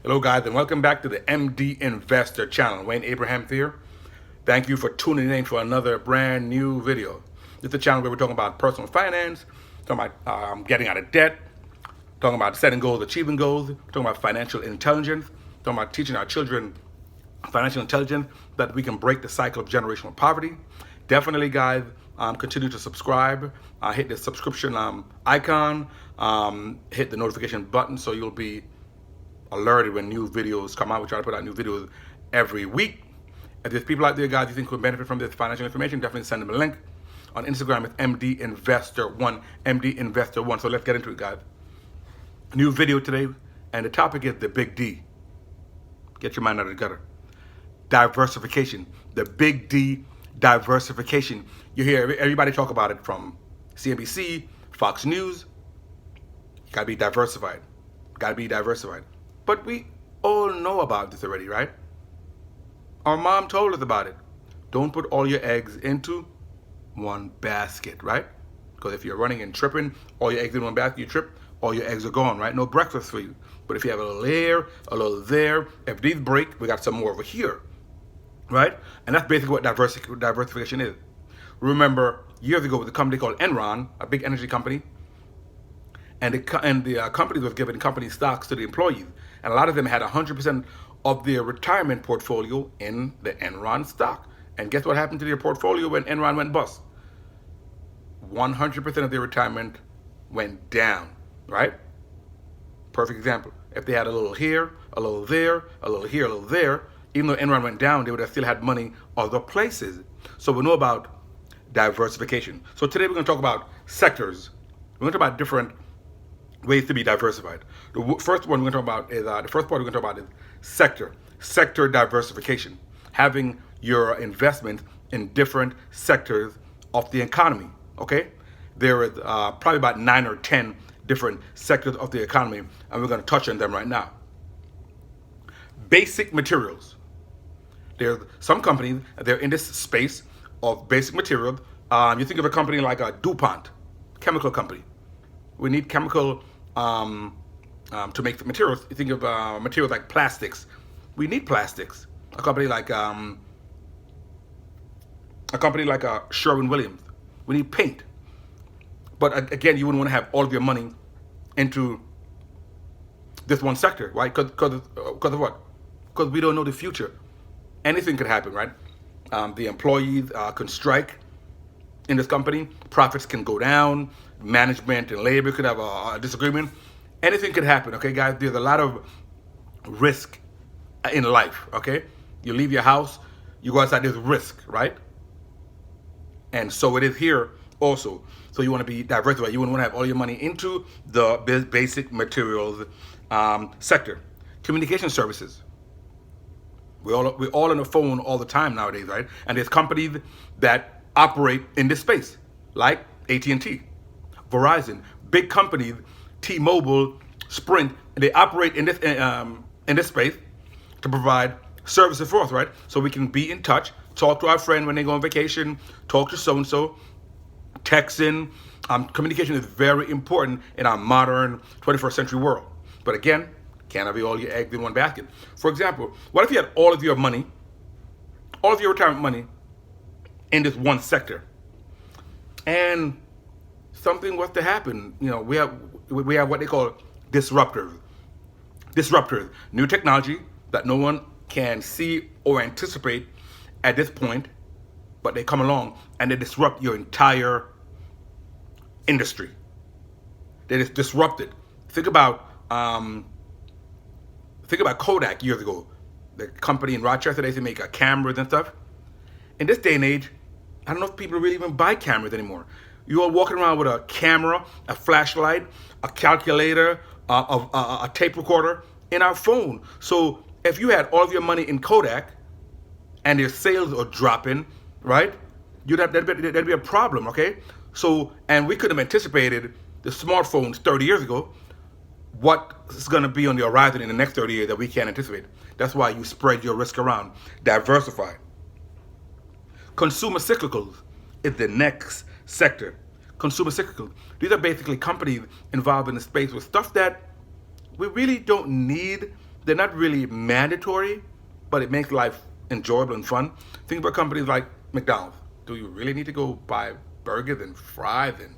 Hello guys and welcome back to the MD Investor channel. Wayne Abraham here. Thank you for tuning in for another brand new video. This is a channel where we're talking about personal finance, talking about getting out of debt, talking about setting goals, achieving goals, talking about financial intelligence, talking about teaching our children financial intelligence that we can break the cycle of generational poverty. Definitely guys, continue to subscribe, hit the subscription icon, hit the notification button so you'll be alerted when new videos come out. We try to put out new videos every week. If there's people out there, guys, you think could benefit from this financial information, definitely send them a link. On Instagram, it's MD Investor1, MD Investor1. So let's get into it, guys. New video today, and the topic is the big D. Get your mind out of the gutter. Diversification, the big D, diversification. You hear everybody talk about it from CNBC, Fox News. You gotta be diversified. Gotta be diversified. But we all know about this already, right? Our mom told us about it. Don't put all your eggs into one basket, right? Because if you're running and tripping, all your eggs in one basket, you trip, all your eggs are gone, right? No breakfast for you. But if you have a little here, a little there, if these break, we got some more over here, right? And that's basically what diversification is. Remember, years ago, with a company called Enron, a big energy company, and the company was giving company stocks to the employees. And a lot of them had 100% of their retirement portfolio in the Enron stock. And guess what happened to their portfolio when Enron went bust? 100% of their retirement went down, right? Perfect example. If they had a little here, a little there, a little here, a little there, even though Enron went down, they would have still had money other places. So we know about diversification. So today we're going to talk about sectors. We're going to talk about different ways to be diversified. The first one we're going to talk about is the first part we're going to talk about is sector diversification, having your investment in different sectors of the economy. Okay, there is probably about 9 or 10 different sectors of the economy, and we're going to touch on them right now. Basic materials. There's some companies, they're in this space of basic materials. You think of a company like a DuPont, chemical company. We need chemical to make the materials. You think of materials like plastics. We need plastics. A company like Sherwin-Williams. We need paint. But again, you wouldn't want to have all of your money into this one sector, right? Because of what? Because we don't know the future. Anything could happen, right? The employees can strike in this company, profits can go down, management and labor could have a disagreement. Anything could happen, okay, guys? There's a lot of risk in life, okay? You leave your house, you go outside, there's risk, right? And so it is here also. So you want to be diversified. You wouldn't want to have all your money into the basic materials sector. Communication services. We're all on the phone all the time nowadays, right? And there's companies that operate in this space, like AT&T, Verizon, big companies, T-Mobile, Sprint. They operate in this space to provide services for us, right? So we can be in touch, talk to our friend when they go on vacation, talk to so-and-so, texting. Communication is very important in our modern 21st century world. But again, can't have all your eggs in one basket. For example, what if you had all of your money, all of your retirement money in this one sector, and something was to happen? You know, we have what they call disruptors. Disruptors, new technology that no one can see or anticipate at this point, but they come along and they disrupt your entire industry. They just disrupt it. Think about Kodak years ago, the company in Rochester. They used to make cameras and stuff. In this day and age, I don't know if people really even buy cameras anymore. You are walking around with a camera, a flashlight, a calculator, a tape recorder in our phone. So if you had all of your money in Kodak and their sales are dropping, right? That'd be a problem, okay? So, and we could have anticipated the smartphones 30 years ago. What is going to be on the horizon in the next 30 years that we can't anticipate? That's why you spread your risk around. Diversify. Consumer cyclicals is the next sector. Consumer cyclicals. These are basically companies involved in the space with stuff that we really don't need They're not really mandatory, but it makes life enjoyable and fun. Think about companies like McDonald's. Do you really need to go buy burgers and fries and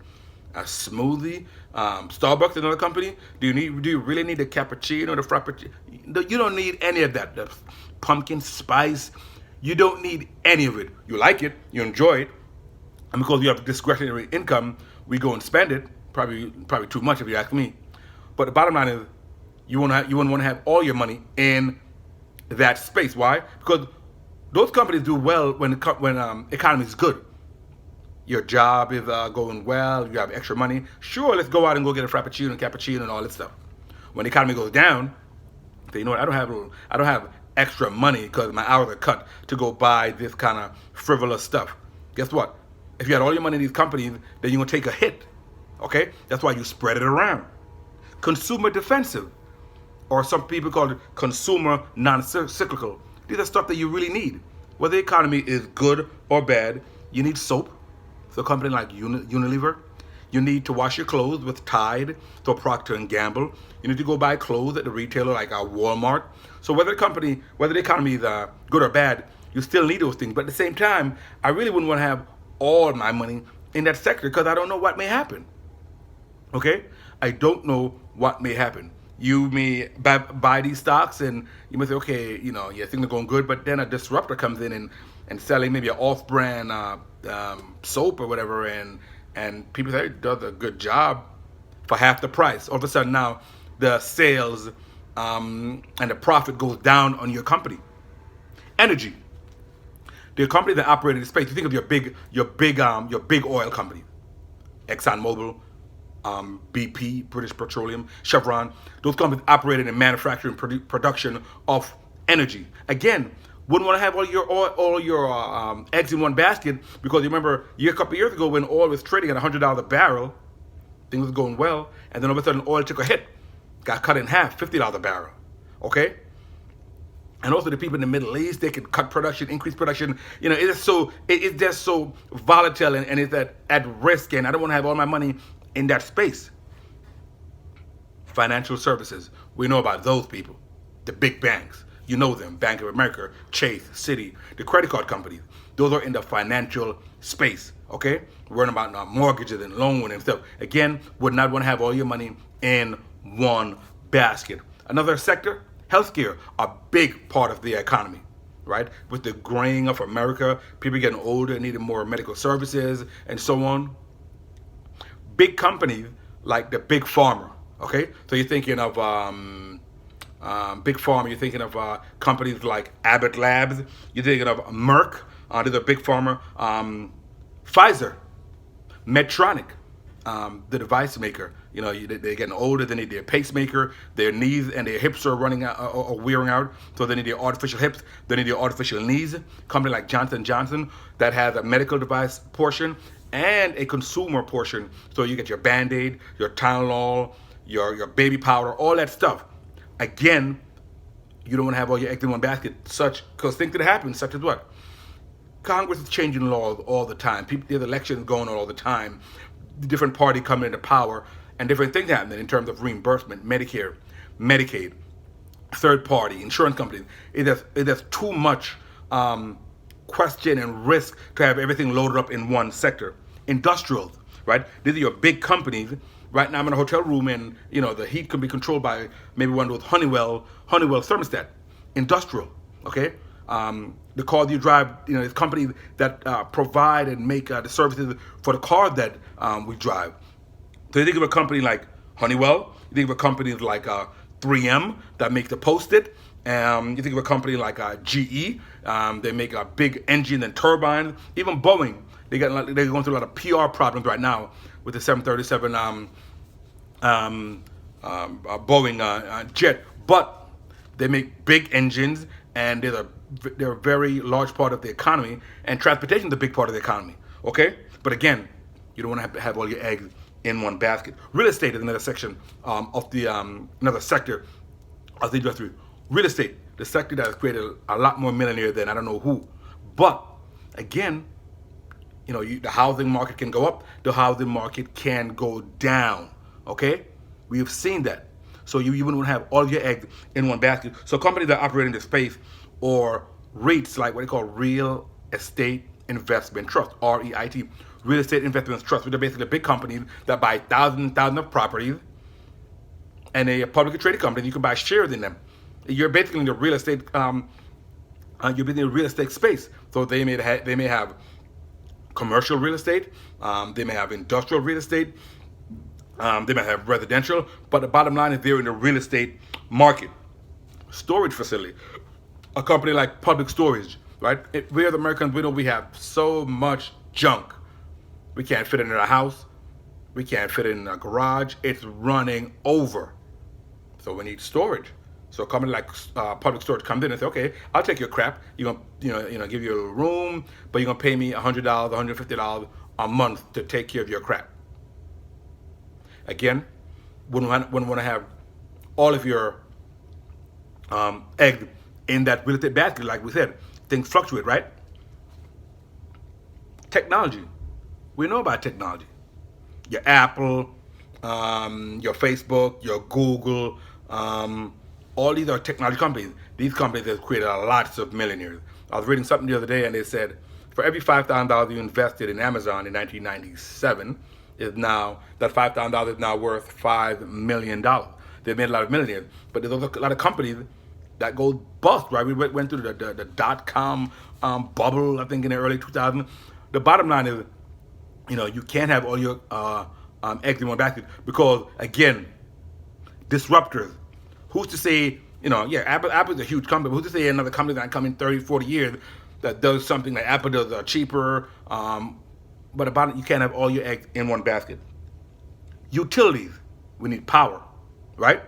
a smoothie? Starbucks, another company. Do you really need the cappuccino, the frappuccino? You don't need any of that. The pumpkin spice. You don't need any of it. You like it, you enjoy it, and because you have discretionary income, we go and spend it. Probably too much if you ask me. But the bottom line is, you wouldn't want to have all your money in that space. Why? Because those companies do well when economy is good. Your job is going well. You have extra money. Sure, let's go out and go get a frappuccino and cappuccino and all that stuff. When the economy goes down, say, you know what? I don't have extra money because my hours are cut to go buy this kind of frivolous stuff. Guess what? If you had all your money in these companies, then you're gonna take a hit. Okay? That's why you spread it around. Consumer defensive, or some people call it consumer non-cyclical. These are stuff that you really need. Whether the economy is good or bad, you need soap. So a company like Unilever. You need to wash your clothes with Tide, so Procter and Gamble. You need to go buy clothes at the retailer like Walmart. So whether the economy is good or bad, you still need those things. But at the same time, I really wouldn't want to have all my money in that sector because I don't know what may happen. Okay? I don't know what may happen. You may buy these stocks and you may say, okay, yeah, things are going good, but then a disruptor comes in and selling maybe an off-brand soap or whatever, and people say it does a good job for half the price. All of a sudden now the sales and the profit goes down on your company. Energy. The company that operate in the space, you think of your big oil company, ExxonMobil, BP, British Petroleum, Chevron. Those companies operated in manufacturing production of energy. Again, wouldn't want to have all your eggs in one basket because you remember a couple of years ago when oil was trading at $100 a barrel, things was going well, and then all of a sudden oil took a hit, got cut in half, $50 a barrel. Okay. And also the people in the Middle East, they can cut production, increase production. It's just so volatile and it's at risk, and I don't want to have all my money in that space. Financial services. We know about those people. The big banks. You know them. Bank of America, Chase, Citi, the credit card companies. Those are in the financial space. Okay? We're worrying about mortgages and loan and stuff. Again, would not want to have all your money in one basket. Another sector, healthcare, a big part of the economy, right? With the graying of America, people getting older, needing more medical services, and so on. Big companies like the big pharma, okay? So you're thinking of big pharma, you're thinking of companies like Abbott Labs, you're thinking of Merck, there's a big pharma, Pfizer, Medtronic, the device maker. They're getting older, they need their pacemaker, their knees and their hips are running out or wearing out, so they need their artificial hips, they need their artificial knees. Company like Johnson & Johnson that has a medical device portion and a consumer portion, so you get your Band-Aid, your Tylenol, your baby powder, all that stuff. Again, you don't want to have all your eggs in one basket, because things could happen, such as what? Congress is changing laws all the time. There's elections going on all the time. The different party coming into power, and different things happening in terms of reimbursement, Medicare, Medicaid, third party, insurance companies. There's too much question and risk to have everything loaded up in one sector. Industrials, right? These are your big companies. Right now I'm in a hotel room and the heat can be controlled by maybe one of those Honeywell thermostat. Industrial, okay? The car you drive, it's companies that provide and make the services for the car that we drive. So you think of a company like Honeywell, you think of a company like 3M that makes the Post-it, you think of a company like GE, they make a big engine and turbines. Even Boeing, they're going through a lot of PR problems right now with the 737 Boeing jet, but they make big engines, and they're a very large part of the economy, and transportation is a big part of the economy. Okay, but again, you don't want to have all your eggs in one basket. Real estate is another section of the another sector of the industry. Real estate, the sector that has created a lot more millionaires than I don't know who. But again, the housing market can go up, the housing market can go down. Okay, we have seen that. So you wouldn't want to have all of your eggs in one basket. So companies that operate in this space, or REITs, like what they call real estate investment trust, REIT, real estate investment trust, which are basically big companies that buy thousands of properties, and a publicly traded company. You can buy shares in them. You're basically in the real estate. You're in the real estate space. So they may have commercial real estate. They may have industrial real estate. They may have residential. But the bottom line is they're in the real estate market. Storage facility, a company like Public Storage, right? We as Americans, we know we have so much junk. We can't fit it in a house. We can't fit it in a garage. It's running over. So we need storage. So a company like Public Storage comes in and say, okay, I'll take your crap. You're gonna give you a room, but you're gonna pay me $100, $150 a month to take care of your crap. Again, wouldn't want to have all of your eggs in that real estate basket. Like we said, things fluctuate, right? Technology. We know about technology. Your Apple, your Facebook, your Google, all these are technology companies. These companies have created lots of millionaires. I was reading something the other day, and they said for every $5,000 you invested in Amazon in 1997, is now that $5,000 is now worth $5 million. They've made a lot of millionaires, but there's also a lot of companies that go bust. Right? We went through the dot-com bubble, I think, in the early 2000s. The bottom line is, you can't have all your eggs in one basket because, again, disruptors. Who's to say, Apple's a huge company, but who's to say another company that come in 30, 40 years that does something like Apple does cheaper, but about it, you can't have all your eggs in one basket. Utilities, we need power, right?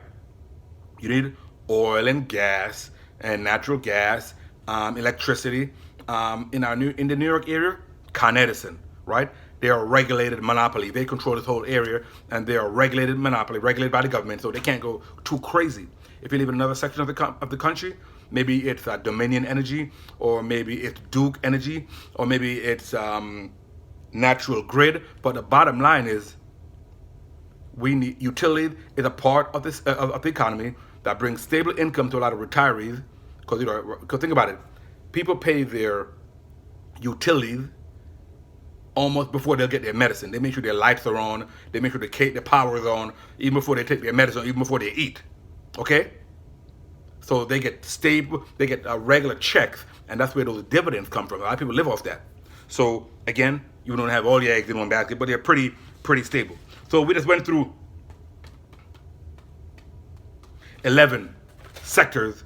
You need oil and gas and natural gas, electricity. In the New York area, Con Edison, right? They are a regulated monopoly. They control this whole area, and they are a regulated monopoly, regulated by the government, so they can't go too crazy. If you live in another section of the country, maybe it's Dominion Energy, or maybe it's Duke Energy, or maybe it's Natural Grid. But the bottom line is, we need utilities is a part of this of the economy that brings stable income to a lot of retirees. Because think about it, people pay their utilities almost before they'll get their medicine. They make sure their lights are on. They make sure the power is on, even before they take their medicine, even before they eat. Okay? So they get stable, they get regular checks, and that's where those dividends come from. A lot of people live off that. So again, you don't have all your eggs in one basket, but they're pretty stable. So we just went through 11 sectors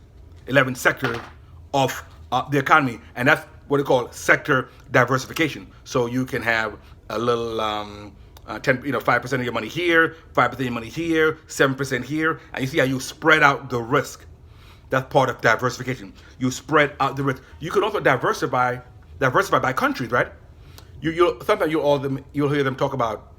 of the economy, and that's what they call sector diversification. So you can have a little 5% of your money here, 5% of your money here, 7% here, and you see how you spread out the risk. That's part of diversification. You spread out the risk. You can also diversify by countries, right? Sometimes you'll hear them talk about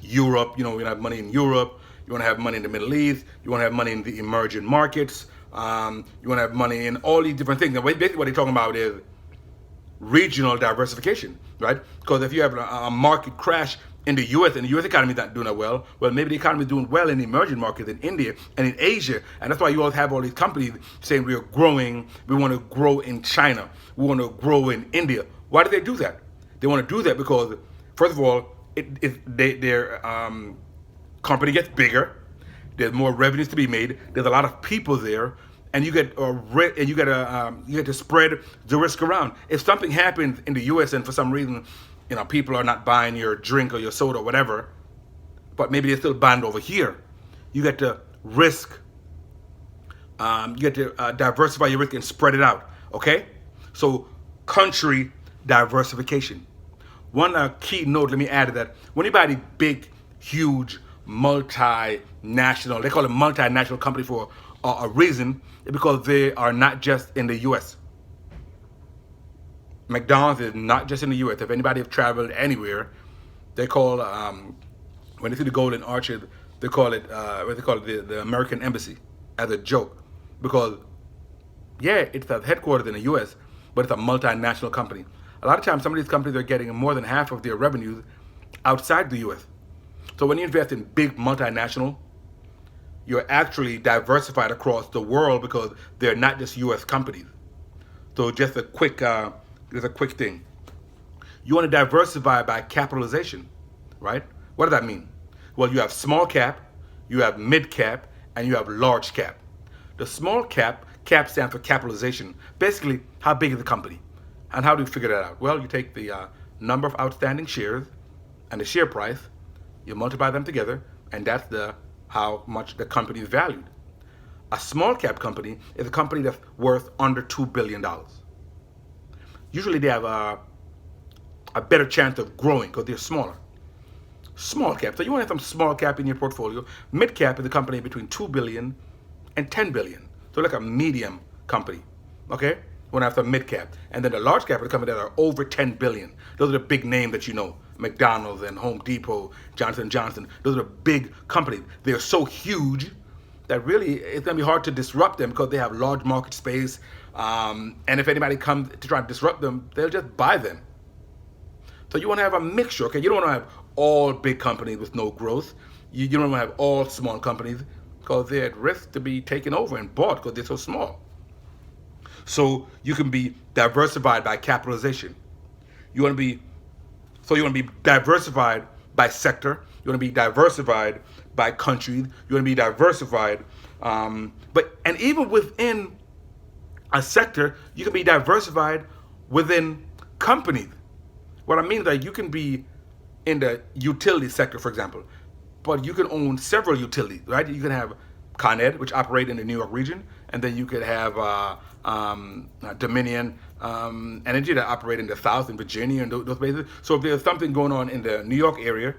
Europe. You want to have money in Europe. You want to have money in the Middle East. You want to have money in the emerging markets. You want to have money in all these different things. And basically what they're talking about is regional diversification, right? Because if you have a market crash in the U.S. and the U.S. economy is not doing well, maybe the economy is doing well in the emerging markets in India and in Asia. And that's why you all have all these companies saying we are growing, we want to grow in China, we want to grow in India. Why do they do that? They want to do that because, first of all, their company gets bigger. There's more revenues to be made. There's a lot of people there, and you get to spread the risk around. If something happens in the U.S. and for some reason, people are not buying your drink or your soda or whatever, but maybe they're still buying over here, you get to risk. You get to diversify your risk and spread it out. Okay, so country diversification. One key note, let me add to that. When you buy the big, huge, multinational, they call it multinational company for a reason, because they are not just in the U.S. McDonald's is not just in the U.S. If anybody have traveled anywhere, they call, when they see the Golden Arches, they call it, the American Embassy, as a joke. Because, yeah, it's headquartered in the U.S., but it's a multinational company. A lot of times, some of these companies are getting more than half of their revenues outside the U.S. So when you invest in big multinational, you're actually diversified across the world because they're not just U.S. companies. So just a quick thing. You want to diversify by capitalization, right? What does that mean? Well, you have small cap, you have mid cap, and you have large cap. The small cap stands for capitalization. Basically, how big is the company? And how do you figure that out? Well, you take the number of outstanding shares and the share price, you multiply them together, and that's the how much the company is valued. A small cap company is a company that's worth under $2 billion. Usually they have a better chance of growing because they're smaller. Small cap. So you want to have some small cap in your portfolio. Mid cap is a company between 2 billion and 10 billion. So like a medium company. Okay? You want to have some mid cap. And then the large cap is a company that are over 10 billion. Those are the big names that you know. McDonald's and Home Depot, Johnson & Johnson. Those are big companies. They're so huge that really it's going to be hard to disrupt them because they have large market space. And if anybody comes to try to disrupt them, they'll just buy them. So you want to have a mixture, okay? You don't want to have all big companies with no growth. You don't want to have all small companies because they're at risk to be taken over and bought because they're so small. So you can be diversified by capitalization. You want to be diversified by sector. You want to be diversified by countries. You want to be diversified, and even within a sector, you can be diversified within companies. What I mean is that you can be in the utility sector, for example, but you can own several utilities, right? You can have Con Ed, which operate in the New York region, and then you could have Dominion Energy that operate in the South, in Virginia, and those places. So if there's something going on in the New York area,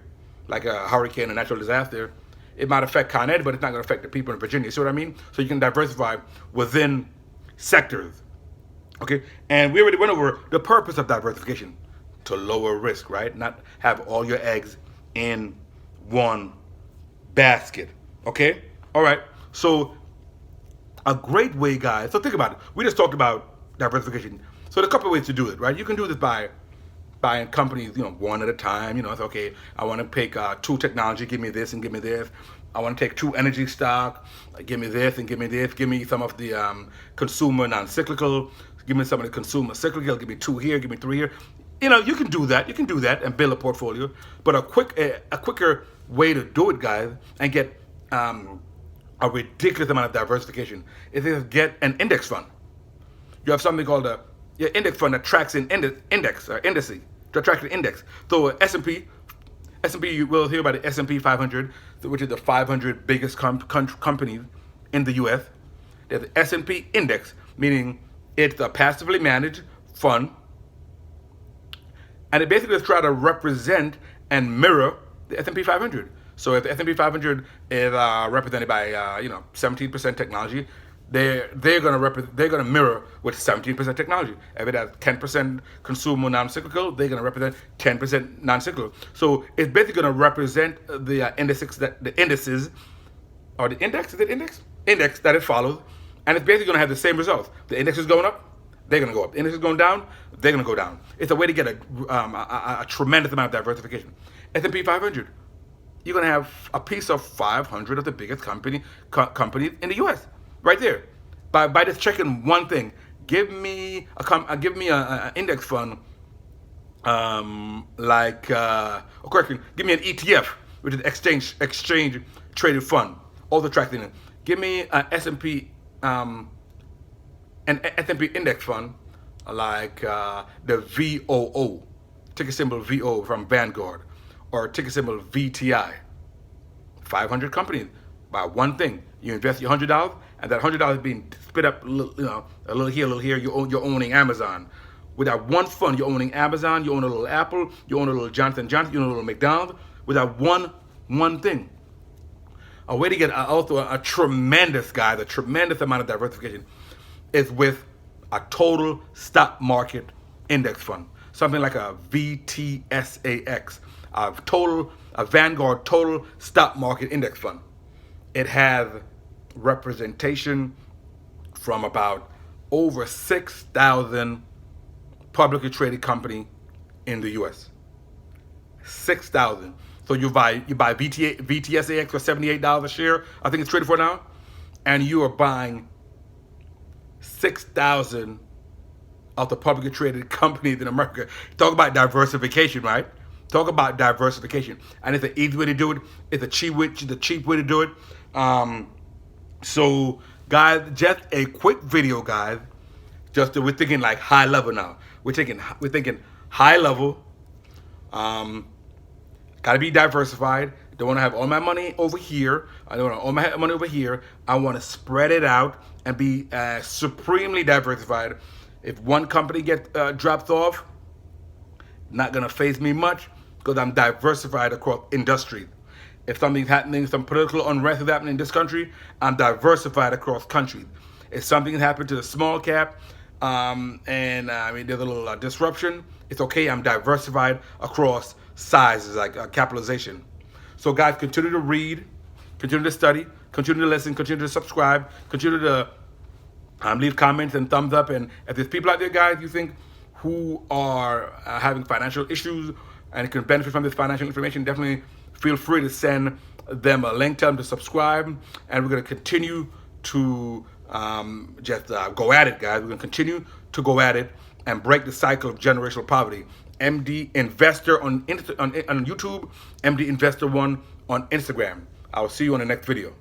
like a hurricane, a natural disaster, it might affect Con Ed, but it's not going to affect the people in Virginia. You see what I mean? So you can diversify within sectors. Okay? And we already went over the purpose of diversification, to lower risk, right? Not have all your eggs in one basket. Okay? All right. So a great way, guys. So think about it. We just talked about diversification. So there are a couple of ways to do it, right? You can do this by buying companies, one at a time. It's okay. I want to pick two technology. Give me this and give me this. I want to take two energy stock. Give me this and give me this. Give me some of the consumer non-cyclical. Give me some of the consumer cyclical. Give me two here. Give me three here. You can do that. You can do that and build a portfolio. But a quicker way to do it, guys, and get a ridiculous amount of diversification is to get an index fund. You have something called a index fund that tracks an indices, to track an index. So S&P, you will hear about the S&P 500, which is the 500 biggest companies in the U.S. There's the S&P index, meaning it's a passively managed fund, and it basically is trying to represent and mirror the S&P 500. So if the S&P 500 is represented by 17% technology, they're gonna mirror with 17% technology. If it has 10% consumer non-cyclical, they're gonna represent 10% non-cyclical. So it's basically gonna represent the indices or the index. Is it index that it follows, and it's basically gonna have the same results. The index is going up, they're going to go up. The index is going down, they're going to go down. It's a way to get a tremendous amount of diversification. S&P 500, you're going to have a piece of 500 of the biggest companies in the U.S. right there. By just checking one thing, give me an index fund give me an ETF, which is exchange traded fund, also tracking it. Give me an S&P index fund like the VOO, ticker symbol VO from Vanguard, or ticker symbol VTI. 500 companies by one thing. You invest your $100, and that $100 is being split up, a little here. You're owning Amazon. With that one fund, you're owning Amazon. You own a little Apple. You own a little Johnson & Johnson. You own a little McDonald's. With that one thing. A way to get also a tremendous amount of diversification is with a total stock market index fund, something like a VTSAX, a Vanguard total stock market index fund. It has representation from about over 6,000 publicly traded companies in the U.S. 6,000. So you buy VTSAX for $78 a share. I think it's traded for now, and you are buying 6,000 of the publicly traded companies in America. Talk about diversification, right? Talk about diversification, and it's an easy way to do it. It's a cheap way to do it. So, guys, just a quick video, guys. We're thinking like high level now. We're thinking high level. Got to be diversified. Don't want to have all my money over here. I don't want all my money over here. I want to spread it out and be supremely diversified. If one company gets dropped off, not gonna phase me much because I'm diversified across industries. If something's happening, some political unrest is happening in this country, I'm diversified across countries. If something happened to the small cap, there's a little disruption, it's okay. I'm diversified across sizes, like capitalization. So guys, continue to read, continue to study, continue to listen, continue to subscribe, continue to leave comments and thumbs up. And if there's people out there, guys, you think who are having financial issues and can benefit from this financial information, definitely feel free to send them a link, tell them to subscribe. And we're going to continue to go at it, guys. We're going to continue to go at it and break the cycle of generational poverty. MD Investor on YouTube, MD Investor 1 on Instagram. I'll see you on the next video.